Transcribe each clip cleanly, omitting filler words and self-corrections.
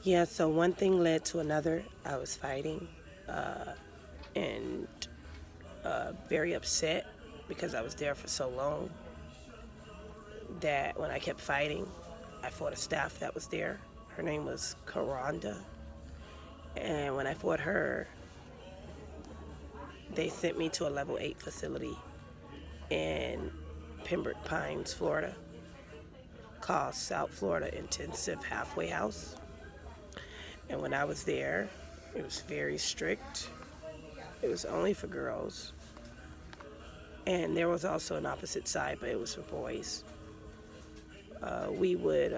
Yeah, so one thing led to another. I was fighting and very upset because I was there for so long that when I kept fighting, I fought a staff that was there. Her name was Karonda. And when I fought her, they sent me to a level 8 facility in Pembroke Pines, Florida, called South Florida Intensive Halfway House. And when I was there, it was very strict. It was only for girls. And there was also an opposite side, but it was for boys. We would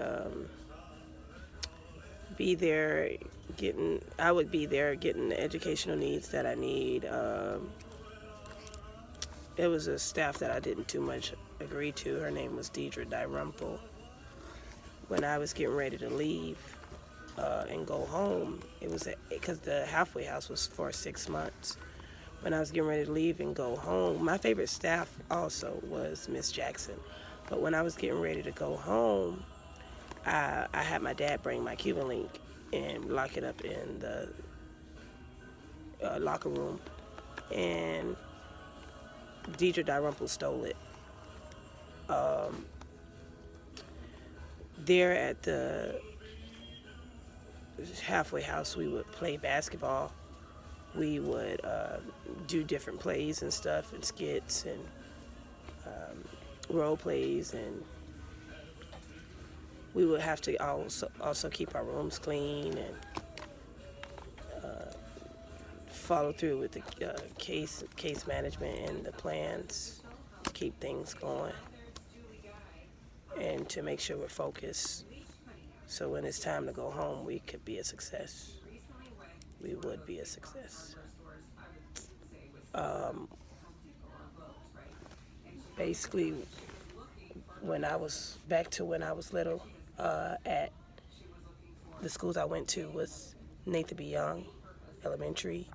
be there I would be there getting the educational needs that I need. It was a staff that I didn't too much agree to. Her name was Deidre Dyrumpel. When I was getting ready to leave and go home, it was because the halfway house was for 6 months. When I was getting ready to leave and go home, my favorite staff also was Miss Jackson. But when I was getting ready to go home, I had my dad bring my Cuban link and lock it up in the locker room. And Deidre Dyrumpel stole it. There at the halfway house, we would play basketball. We would do different plays and stuff and skits and role plays, and we would have to also keep our rooms clean and follow through with the case management and the plans to keep things going and to make sure we're focused. So when it's time to go home, we could be a success. We would be a success. Basically, when I was little, at the schools I went to was Nathan B. Young Elementary,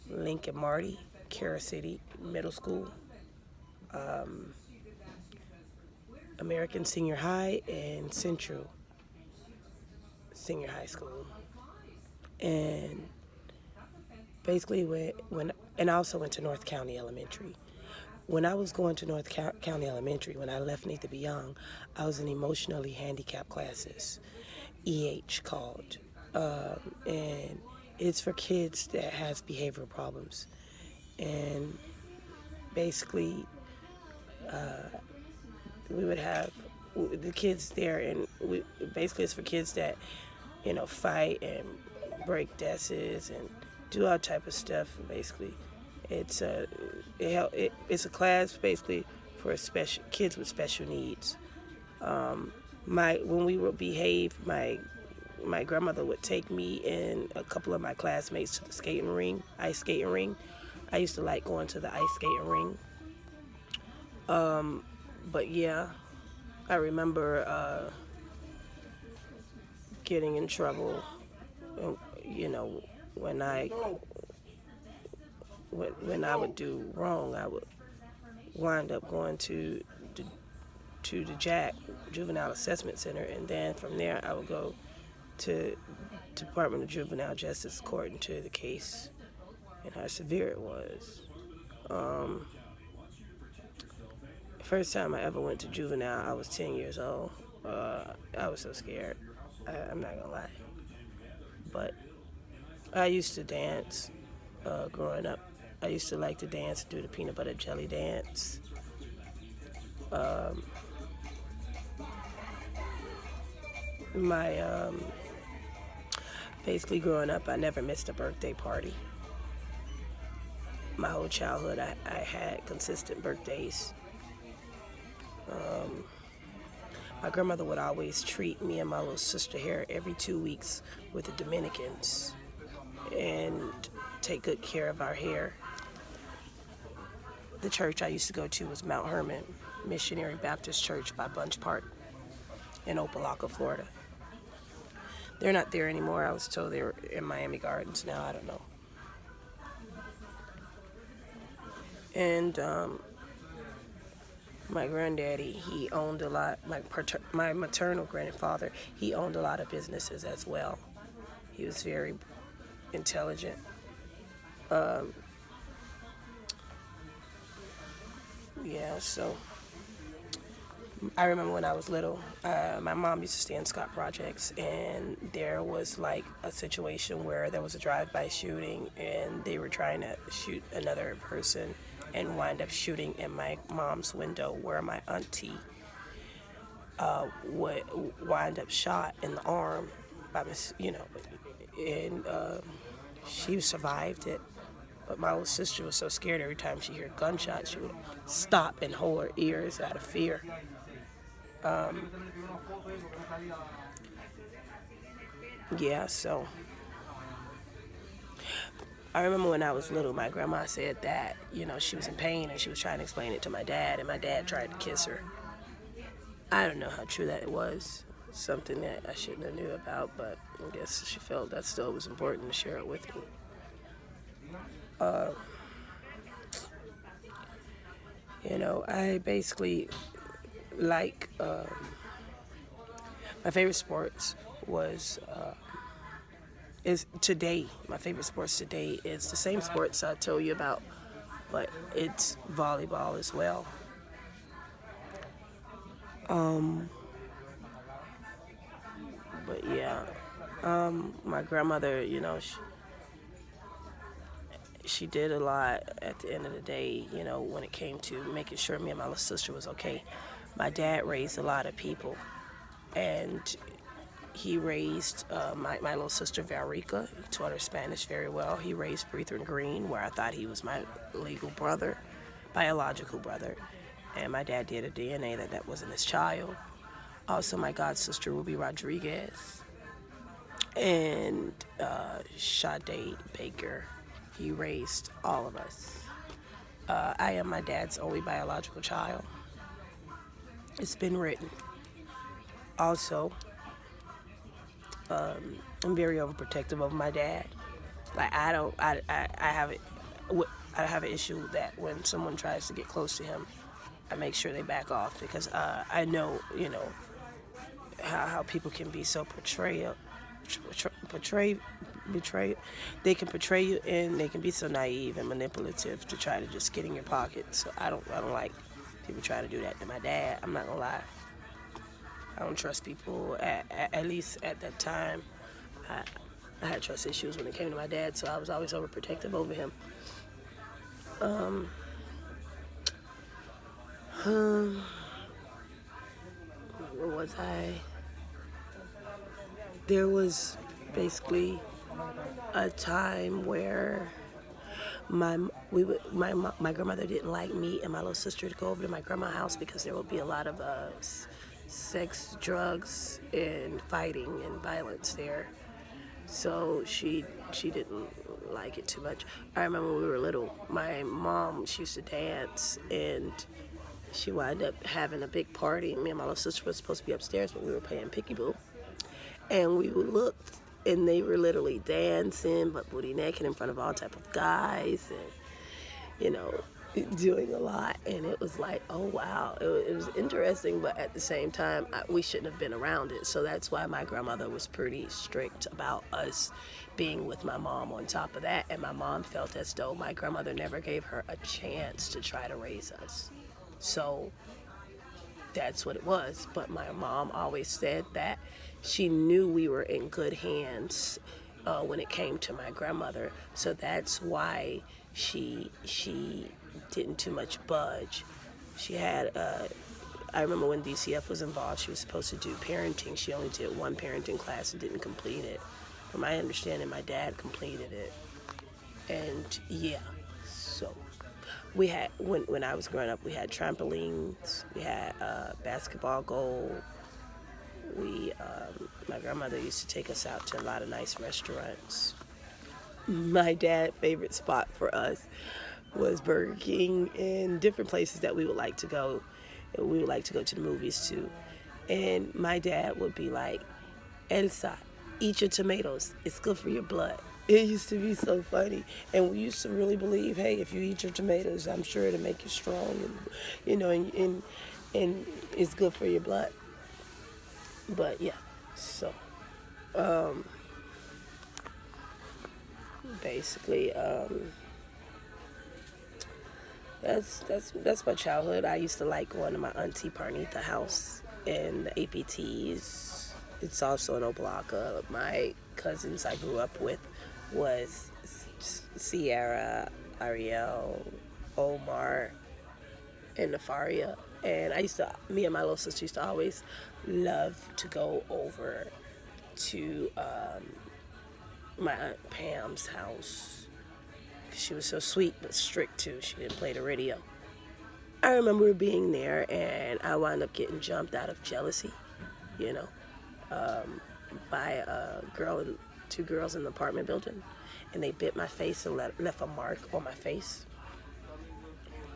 Lincoln Marty, Kara City Middle School, American Senior High, and Central Senior High School. And basically, and I also went to North County Elementary. When I was going to North County Elementary, when I left Nathan B. Young, I was in emotionally handicapped classes, EH called, and it's for kids that has behavioral problems. And basically, we would have the kids there, and basically it's for kids that fight and break desks and do all type of stuff. Basically, it's a class basically for kids with special needs. When we would behave, my grandmother would take me and a couple of my classmates to the ice skating ring. I used to like going to the ice skating ring. But yeah, I remember getting in trouble. When I would do wrong, I would wind up going to the JAC, Juvenile Assessment Center, and then from there I would go to Department of Juvenile Justice according to the case and how severe it was. First time I ever went to juvenile, I was 10 years old. I was so scared. I'm not gonna lie. But I used to dance growing up. I used to like to dance, do the peanut butter jelly dance. Basically growing up, I never missed a birthday party. My whole childhood, I had consistent birthdays. My grandmother would always treat me and my little sister here every 2 weeks with the Dominicans and take good care of our hair. The church I used to go to was Mount Hermon Missionary Baptist Church by Bunch Park in Opelika, Florida. They're not there anymore. I was told they were in Miami Gardens now. I don't know. And my granddaddy, he owned a lot. My maternal grandfather, he owned a lot of businesses as well. He was very intelligent. Yeah, so I remember when I was little, my mom used to stay in Scott Projects, and there was like a situation where there was a drive-by shooting, and they were trying to shoot another person and wind up shooting in my mom's window where my auntie would wind up shot in the arm by and she survived it. But my little sister was so scared every time she heard gunshots, she would stop and hold her ears out of fear. Yeah, so I remember when I was little, my grandma said that, she was in pain and she was trying to explain it to my dad, and my dad tried to kiss her. I don't know how true that it was. Something that I shouldn't have knew about, but I guess she felt that still was important to share it with me. I basically like my favorite sports was is today. My favorite sports today is the same sports I told you about, but it's volleyball as well. But yeah, my grandmother, she did a lot at the end of the day, when it came to making sure me and my little sister was okay. My dad raised a lot of people, and he raised my little sister Valrica. He taught her Spanish very well. He raised Brethren Green, where I thought he was my legal brother, biological brother. And my dad did a DNA that wasn't his child. Also, my god sister Ruby Rodriguez and Sade Baker. He raised all of us. I am my dad's only biological child. It's been written. Also, I'm very overprotective of my dad. Like I have an issue that when someone tries to get close to him, I make sure they back off, because I know, how people can be so they can portray you, and they can be so naive and manipulative to try to just get in your pocket. So I don't like people trying to do that to my dad. I'm not gonna lie. I don't trust people. At least at that time, I had trust issues when it came to my dad, so I was always overprotective over him. Where was I? There was basically a time where my grandmother didn't like me and my little sister to go over to my grandma's house because there would be a lot of sex, drugs, and fighting and violence there. So she didn't like it too much. I remember when we were little, my mom, she used to dance, and she wound up having a big party. Me and my little sister were supposed to be upstairs, but we were playing peekaboo. And we would look, and they were literally dancing, but booty naked in front of all type of guys, and doing a lot. And it was like, oh wow, it was interesting, but at the same time, we shouldn't have been around it. So that's why my grandmother was pretty strict about us being with my mom on top of that. And my mom felt as though my grandmother never gave her a chance to try to raise us. So that's what it was. But my mom always said that she knew we were in good hands when it came to my grandmother. So that's why she didn't too much budge. She had, I remember when DCF was involved, she was supposed to do parenting. She only did one parenting class and didn't complete it. From my understanding, my dad completed it. And yeah, so we had, when I was growing up, we had trampolines, we had basketball goal. My grandmother used to take us out to a lot of nice restaurants. My dad's favorite spot for us was Burger King and different places that we would like to go. And we would like to go to the movies too. And my dad would be like, Elsa, eat your tomatoes. It's good for your blood. It used to be so funny. And we used to really believe, hey, if you eat your tomatoes, I'm sure it'll make you strong, and it's good for your blood. But yeah, so basically, that's my childhood. I used to like going to my auntie Parnita house and the APTs. It's also an Oblaka. My cousins I grew up with was Sierra, Ariel, Omar, and Nefaria. And me and my little sister used to always love to go over to my Aunt Pam's house. She was so sweet but strict too. She didn't play the radio. I remember being there and I wound up getting jumped out of jealousy, you know, by two girls in the apartment building. And they bit my face and left a mark on my face.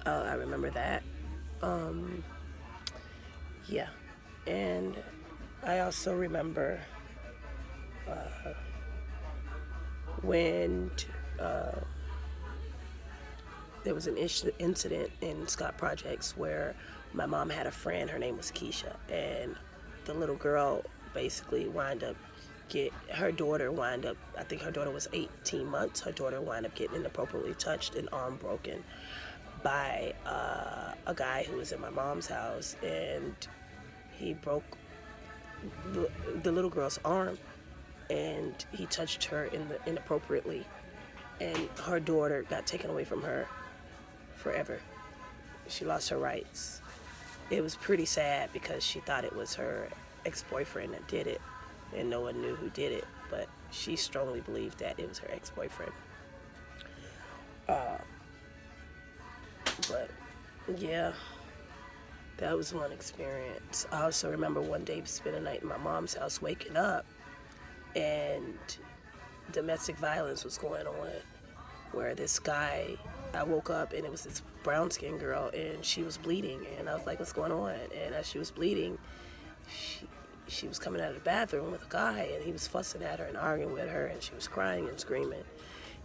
I remember that. Yeah. And I also remember when there was an incident in Scott Projects where my mom had a friend, her name was Keisha, and the little girl basically her daughter I think her daughter was 18 months, her daughter wound up getting inappropriately touched and arm broken by a guy who was in my mom's house, and he broke the little girl's arm, and he touched her inappropriately, and her daughter got taken away from her forever. She lost her rights. It was pretty sad because she thought it was her ex-boyfriend that did it, and no one knew who did it, but she strongly believed that it was her ex-boyfriend. But yeah, that was one experience. I also remember one day spending the night in my mom's house, waking up, and domestic violence was going on, where this guy, I woke up and it was this brown-skinned girl and she was bleeding, and I was like, what's going on? And as she was bleeding, she was coming out of the bathroom with a guy, and he was fussing at her and arguing with her, and she was crying and screaming.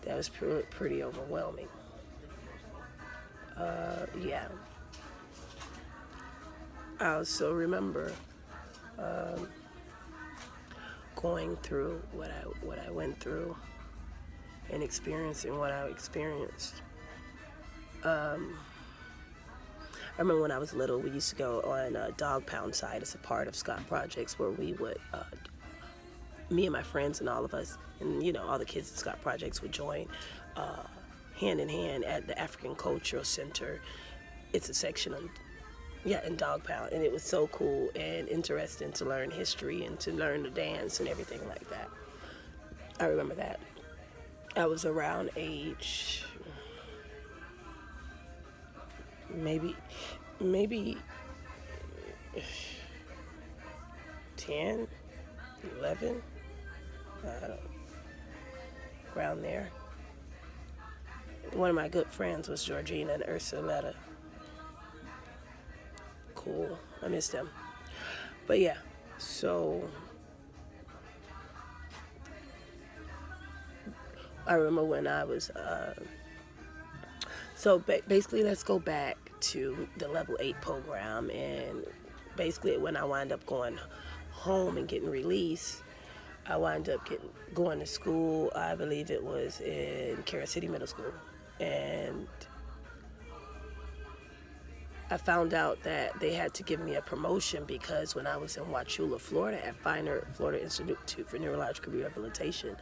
That was pretty overwhelming. Yeah. I also remember going through what I went through and experiencing what I experienced. I remember when I was little, we used to go on Dog Pound side as a part of Scott Projects, where we would, me and my friends and all of us, and all the kids at Scott Projects would join hand in hand at the African Cultural Center. It's a section in Dog Pound, and it was so cool and interesting to learn history and to learn the dance and everything like that. I remember that. I was around age maybe 10, 11, around there. One of my good friends was Georgina and Ursuletta. Cool. I miss them. But yeah, so I remember when I was basically let's go back to the level 8 program, and basically when I wound up going home and getting released, I wound up going to school. I believe it was in Carol City Middle School, and I found out that they had to give me a promotion because when I was in Wauchula, Florida, at Florida Institute for Neurological Rehabilitation,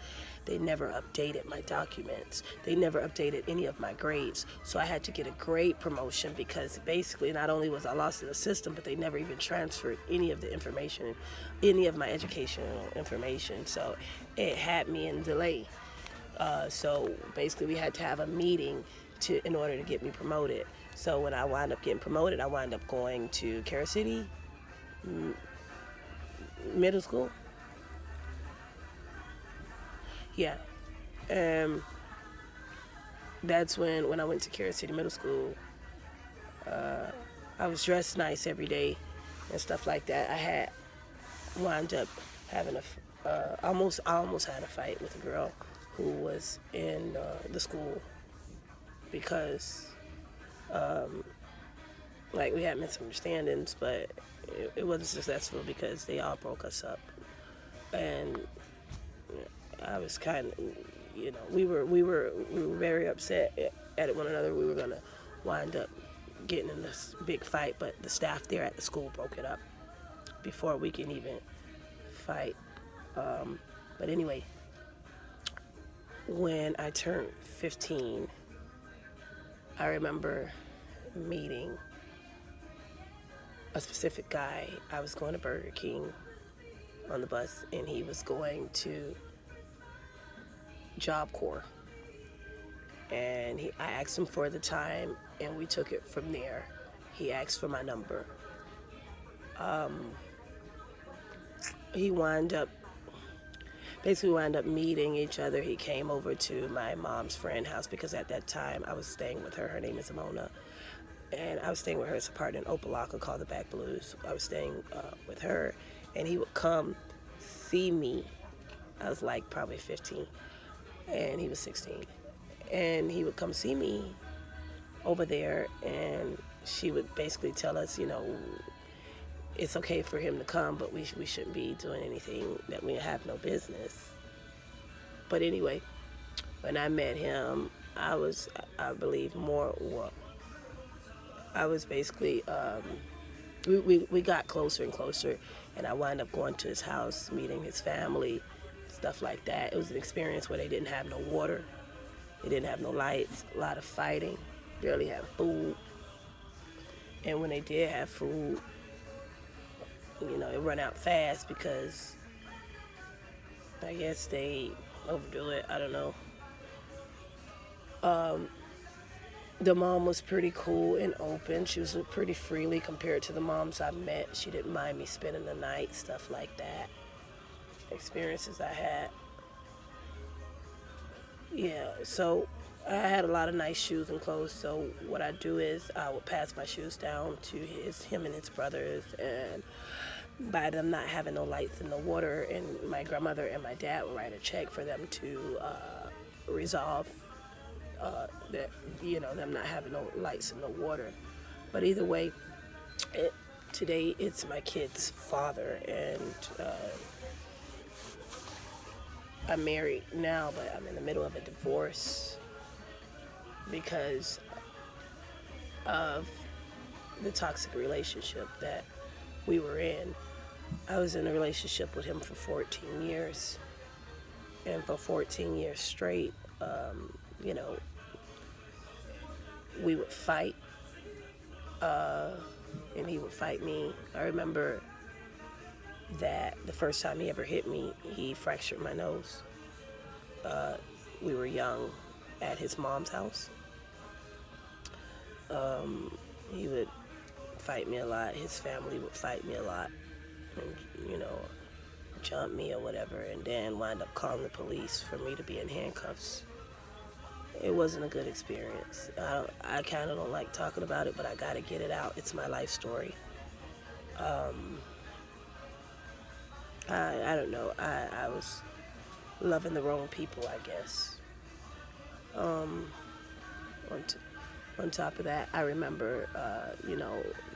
they never updated my documents. They never updated any of my grades. So I had to get a grade promotion because basically not only was I lost in the system, but they never even transferred any of the information, any of my educational information. So it had me in delay. So basically we had to have a meeting in order to get me promoted. So when I wound up getting promoted, I wound up going to Carol City Middle School. Yeah. That's when I went to Carol City Middle School. I was dressed nice every day and stuff like that. I wound up having I almost had a fight with a girl who was in the school because we had misunderstandings, but it wasn't successful because they all broke us up. And I was kind of, we were very upset at one another. We were gonna wind up getting in this big fight, but the staff there at the school broke it up before we can even fight. But anyway, when I turned 15, I remember meeting a specific guy. I was going to Burger King on the bus, and he was going to Job Corps. And I asked him for the time, and we took it from there. He asked for my number. He wound up meeting each other. He came over to my mom's friend's house because at that time I was staying with her. Her name is Mona. And I was staying with her. It's a part in Opelika called the Back Blues. I was staying with her, and he would come see me. I was like probably 15, and he was 16. And he would come see me over there, and she would basically tell us, it's okay for him to come, but we shouldn't be doing anything that we have no business. But anyway, when I met him, I believe, I was basically, we got closer and closer, and I wound up going to his house, meeting his family, stuff like that. It was an experience where they didn't have no water, they didn't have no lights, a lot of fighting, barely had food. And when they did have food, it run out fast because I guess they overdo it. I don't know. The mom was pretty cool and open. She was pretty freely compared to the moms I met. She didn't mind me spending the night, stuff like that. Experiences I had. Yeah, so I had a lot of nice shoes and clothes. So what I do is I would pass my shoes down to him and his brothers, and by them not having no lights in the water, and my grandmother and my dad would write a check for them to resolve that, them not having no lights in the water. But either way, today it's my kid's father, and I'm married now, but I'm in the middle of a divorce because of the toxic relationship that we were in. I was in a relationship with him for 14 years, and for 14 years straight, we would fight, and he would fight me. I remember that the first time he ever hit me, he fractured my nose. We were young at his mom's house. He would fight me a lot. His family would fight me a lot, and, jump me or whatever, and then wind up calling the police for me to be in handcuffs. It wasn't a good experience. I kind of don't like talking about it, but I gotta get it out. It's my life story. I don't know. I was loving the wrong people, I guess. On top of that, I remember,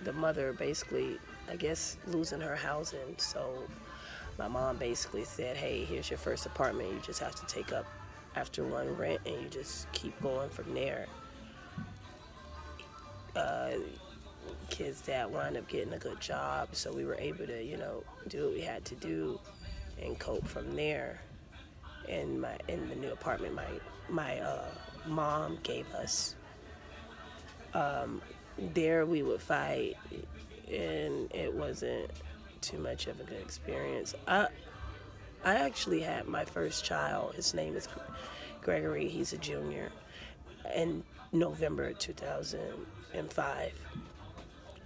the mother basically, I guess, losing her housing. So my mom basically said, hey, here's your first apartment. You just have to take up after one rent, and you just keep going from there. Kid's dad wound up getting a good job, so we were able to, do what we had to do and cope from there. In the new apartment my mom gave us, there we would fight, and it wasn't too much of a good experience. I actually had my first child. His name is Gregory. He's a junior. In November 2005.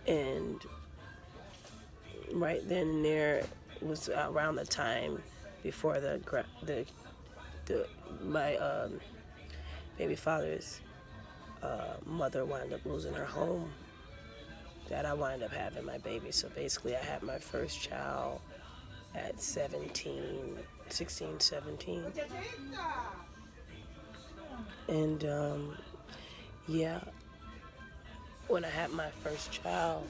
And right then and there was around the time before my baby father's mother wound up losing her home, that I wound up having my baby. So basically I had my first child at 16, 17. And when I had my first child,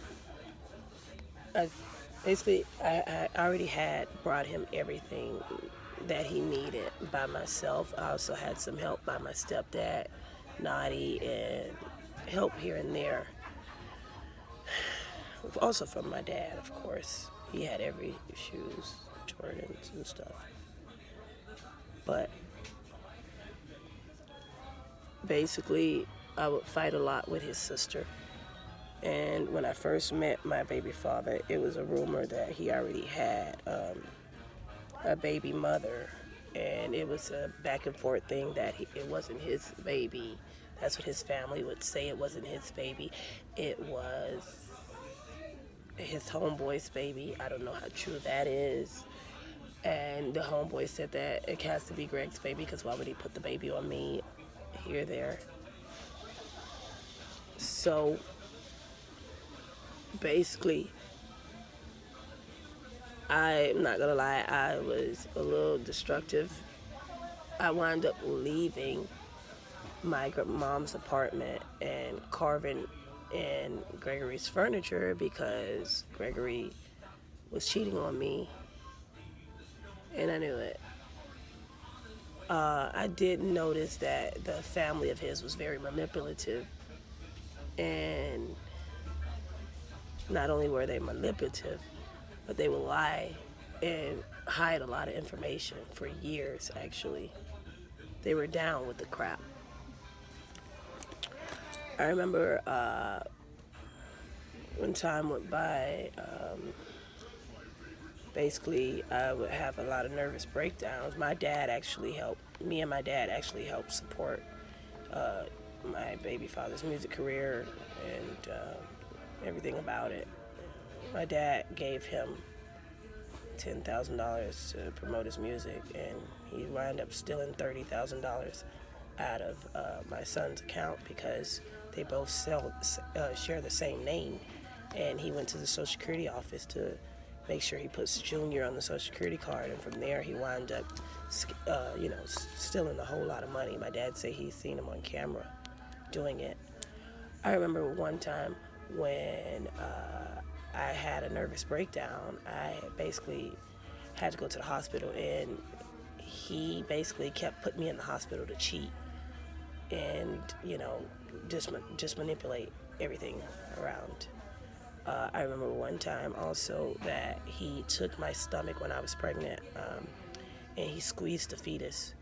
I already had brought him everything that he needed by myself. I also had some help by my stepdad, Naughty, and help here and there. Also from my dad, of course. He had every shoes, Jordans and stuff. But basically, I would fight a lot with his sister. And when I first met my baby father, it was a rumor that he already had a baby mother. And it was a back and forth thing that it wasn't his baby. That's what his family would say. It wasn't his baby. It was his homeboy's baby. I don't know how true that is. And the homeboy said that it has to be Greg's baby because why would he put the baby on me here, there? So basically, I'm not gonna lie, I was a little destructive. I wound up leaving my mom's apartment and carving in Gregory's furniture because Gregory was cheating on me, and I knew it. I did notice that the family of his was very manipulative, and not only were they manipulative, but they would lie and hide a lot of information for years, actually. They were down with the crap. I remember when time went by, basically I would have a lot of nervous breakdowns. Me and my dad actually helped support my baby father's music career and everything about it. My dad gave him $10,000 to promote his music, and he wound up stealing $30,000 out of my son's account because they both share the same name. And he went to the Social Security office to make sure he puts Junior on the Social Security card, and from there he wound up, stealing a whole lot of money. My dad said he's seen him on camera doing it. I remember one time when I had a nervous breakdown. I basically had to go to the hospital, and he basically kept putting me in the hospital to cheat and, just manipulate everything around. I remember one time also that he took my stomach when I was pregnant, and he squeezed the fetus,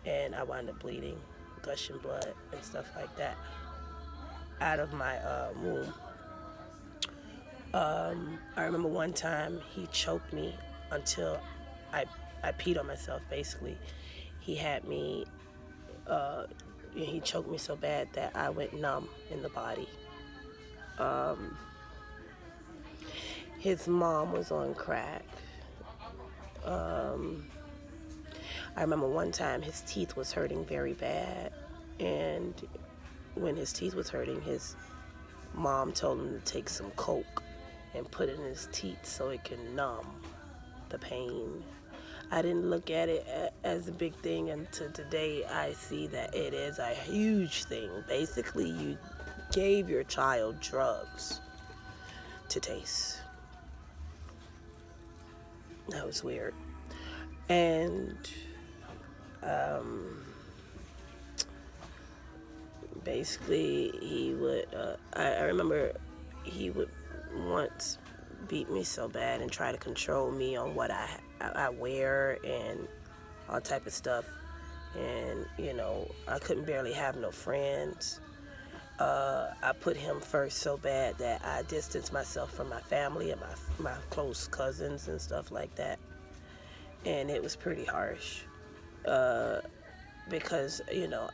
and I wound up bleeding, gushing blood and stuff like that out of my womb. I remember one time he choked me until I peed on myself, basically. He had me, he choked me so bad that I went numb in the body. His mom was on crack. I remember one time his teeth was hurting very bad, and when his teeth was hurting, his mom told him to take some Coke and put it in his teeth so it can numb the pain. I didn't look at it as a big thing until today. I see that it is a huge thing. Basically, you gave your child drugs to taste. That was weird. And basically he would, I remember he would once beat me so bad and try to control me on what I wear and all type of stuff. And, I couldn't barely have no friends. I put him first so bad that I distanced myself from my family and my close cousins and stuff like that. And it was pretty harsh. Because,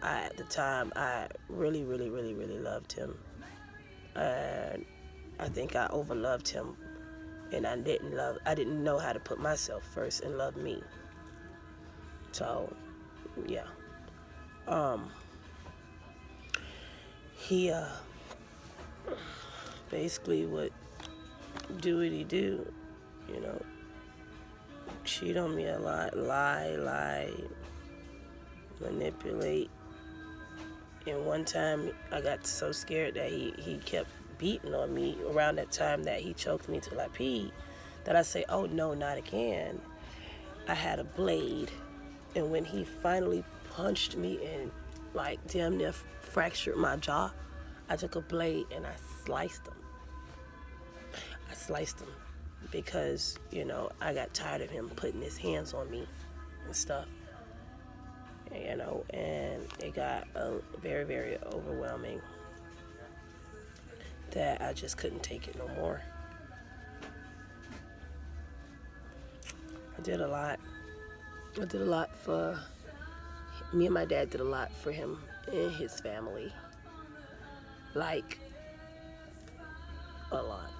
at the time, I really, really, really, really loved him. And I think I overloved him, and I didn't know how to put myself first and love me. So, yeah. He basically would do what he do, cheat on me a lot, lie, manipulate. And one time I got so scared that he kept beating on me around that time that he choked me till I peed, that I say, oh no, not again. I had a blade And when he finally punched me and like damn near fractured my jaw, I took a blade and I sliced him. I sliced him because, you know, I got tired of him putting his hands on me and stuff. You know, and it got very, very overwhelming that I just couldn't take it no more. I did a lot. I did a lot for me, and my dad did a lot for him and his family. Like, a lot.